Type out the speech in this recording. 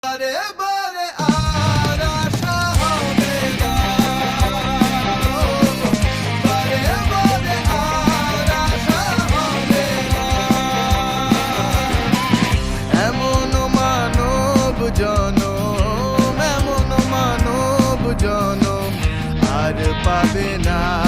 বারে বারে আর আশা হবে না, বারে বারে আর আশা হবে না। এমন মানব জনম, এমন মানব জনম আর পাবে না।